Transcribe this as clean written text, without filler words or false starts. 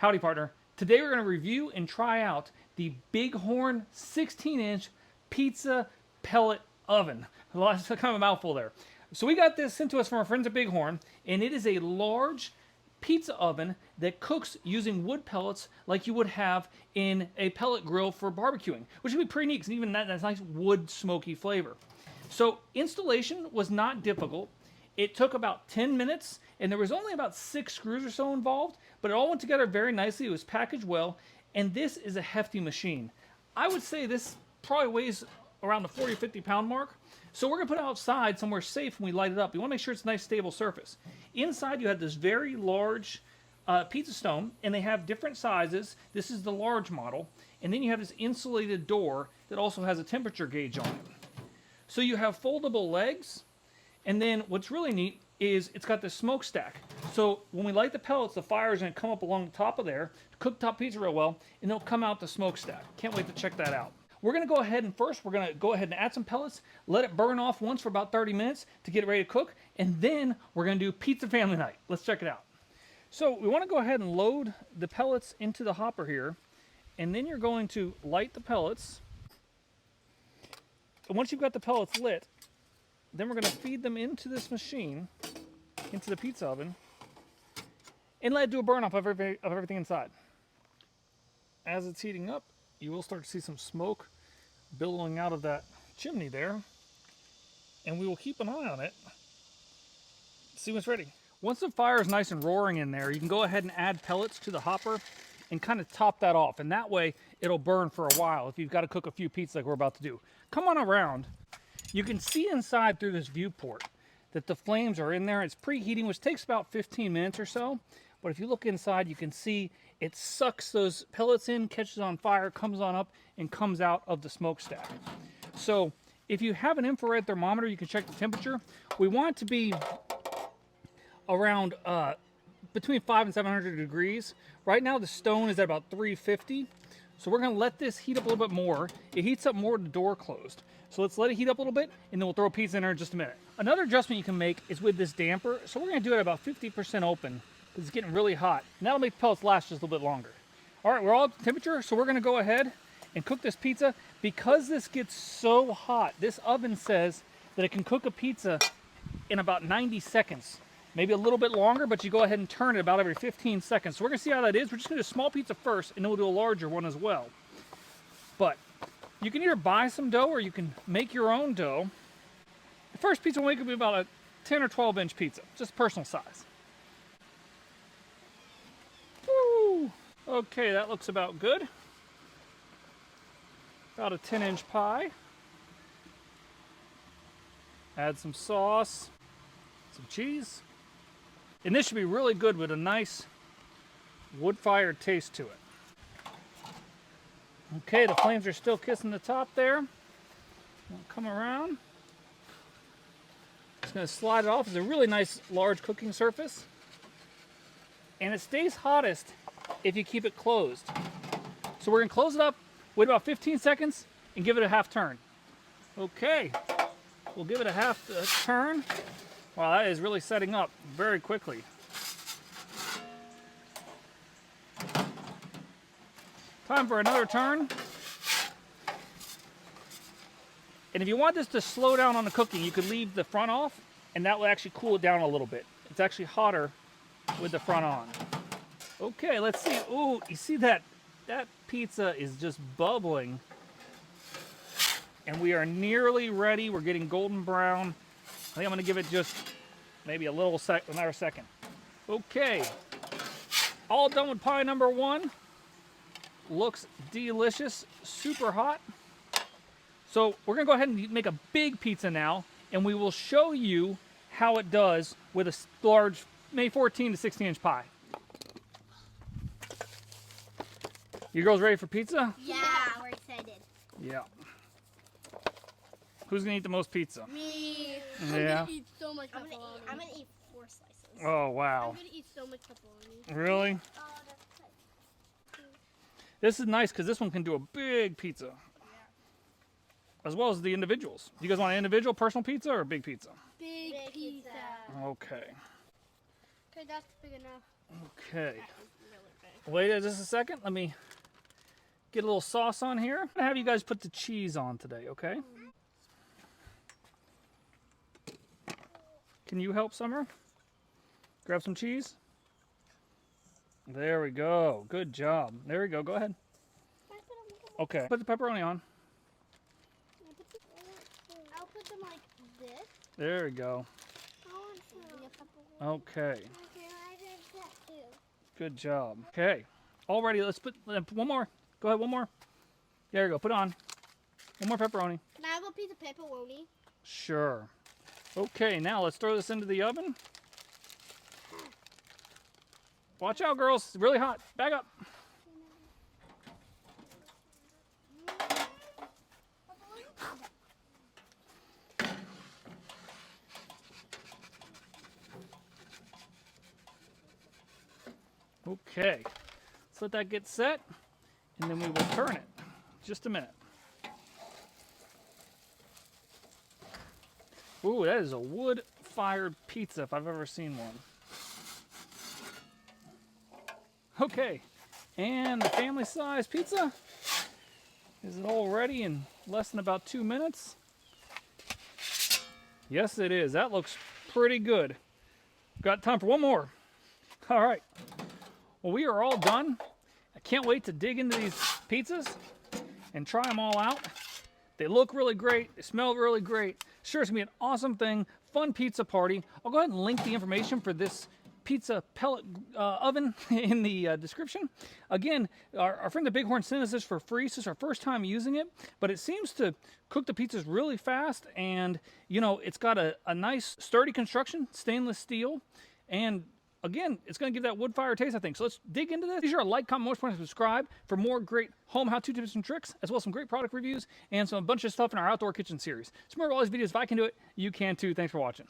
Howdy, partner. Today we're going to review and try out the Bighorn 16-inch pizza pellet oven. That's kind of a mouthful there. So we got this sent to us from our friends at Bighorn, and it is a large pizza oven that cooks using wood pellets like you would have in a pellet grill for barbecuing, which would be pretty neat because even that's nice wood smoky flavor. So installation was not difficult. It took about 10 minutes, and there was only about 6 screws or so involved, but it all went together very nicely. It was packaged well, and this is a hefty machine. I would say this probably weighs around the 40 or 50 pound mark. So we're going to put it outside somewhere safe when we light it up. You want to make sure it's a nice stable surface. Inside you have this very large pizza stone, and they have different sizes. This is the large model, and then you have this insulated door that also has a temperature gauge on it. So you have foldable legs. And then what's really neat is it's got this smokestack. So when we light the pellets, the fire is going to come up along the top of there, cook top pizza real well, and it'll come out the smokestack. Can't wait to check that out. We're going to go ahead and first, we're going to go ahead and add some pellets, let it burn off once for about 30 minutes to get it ready to cook, and then we're going to do pizza family night. Let's check it out. So we want to go ahead and load the pellets into the hopper here, and then you're going to light the pellets. And once you've got the pellets lit, then we're going to feed them into this machine, into the pizza oven, and let it do a burn off of everything inside. As it's heating up, you will start to see some smoke billowing out of that chimney there, and we will keep an eye on it, see when it's ready. Once the fire is nice and roaring in there, you can go ahead and add pellets to the hopper and kind of top that off, and that way it'll burn for a while if you've got to cook a few pizzas like we're about to do. Come on around. You can see inside through this viewport that the flames are in there. It's preheating, which takes about 15 minutes or so. But if you look inside, you can see it sucks those pellets in, catches on fire, comes on up, and comes out of the smokestack. So if you have an infrared thermometer, you can check the temperature. We want it to be around between 500 and 700 degrees. Right now the stone is at about 350. So we're going to let this heat up a little bit more. It heats up more with the door closed. So let's let it heat up a little bit, and then we'll throw a pizza in there in just a minute. Another adjustment you can make is with this damper. So we're going to do it about 50% open because it's getting really hot. And that'll make the pellets last just a little bit longer. All right, we're all at temperature, so we're going to go ahead and cook this pizza. Because this gets so hot, this oven says that it can cook a pizza in about 90 seconds. Maybe a little bit longer, but you go ahead and turn it about every 15 seconds. So we're going to see how that is. We're just going to do a small pizza first, and then we'll do a larger one as well. But you can either buy some dough or you can make your own dough. The first pizza we'll make will be about a 10 or 12 inch pizza, just personal size. Woo! Okay, that looks about good. About a 10-inch pie. Add some sauce, some cheese. And this should be really good with a nice wood-fired taste to it. Okay, the flames are still kissing the top there. We'll come around. Just going to slide it off. It's a really nice large cooking surface. And it stays hottest if you keep it closed. So we're going to close it up, wait about 15 seconds, and give it a half turn. Okay, we'll give it a half turn. Wow, that is really setting up very quickly. Time for another turn. And if you want this to slow down on the cooking, you could leave the front off, and that will actually cool it down a little bit. It's actually hotter with the front on. Okay, let's see. Ooh, you see that? That pizza is just bubbling. And we are nearly ready. We're getting golden brown. I think I'm going to give it just maybe another second. Okay. All done with pie number 1. Looks delicious, super hot. So we're going to go ahead and make a big pizza now, and we will show you how it does with a large, maybe 14 to 16 inch pie. You girls ready for pizza? Yeah, we're excited. Yeah. Who's going to eat the most pizza? Me. Yeah. I'm going to eat so much pepperoni. I'm going to eat 4 slices. Oh, wow. I'm going to eat so much pepperoni. Really? Oh, that's good. This is nice because this one can do a big pizza. Yeah. As well as the individuals. Do you guys want an individual personal pizza or a big pizza? Big pizza. Okay. Okay, that's big enough. Okay. That is really big. Wait just a second. Let me get a little sauce on here. I'm gonna have you guys put the cheese on today, okay? Can you help, Summer? Grab some cheese. There we go. Good job. There we go. Go ahead. Okay. Put the pepperoni on. I'll put them like this. There we go. Okay. Good job. Okay. Alrighty, let's put one more. Go ahead, one more. There you go. Put on. One more pepperoni. Can I have a piece of pepperoni? Sure. Okay, now let's throw this into the oven. Watch out, girls. It's really hot. Back up. Okay. Let's let that get set, and then we will turn it. Just a minute. Ooh, that is a wood-fired pizza if I've ever seen one. Okay, and the family-size pizza is all ready in less than about 2 minutes. Yes, it is. That looks pretty good. Got time for one more. All right. Well, we are all done. I can't wait to dig into these pizzas and try them all out. They look really great. They smell really great. Sure, it's going to be an awesome thing. Fun pizza party. I'll go ahead and link the information for this pizza pellet oven in the description. Again, our friend the Bighorn sent us this for free. This is our first time using it, but it seems to cook the pizzas really fast, and you know, it's got a nice sturdy construction, stainless steel, and again, it's going to give that wood fire taste, I think. So let's dig into this. Be sure to like, comment, and subscribe for more great home how-to tips and tricks, as well as some great product reviews and a bunch of stuff in our outdoor kitchen series. So remember all these videos, if I can do it, you can too. Thanks for watching.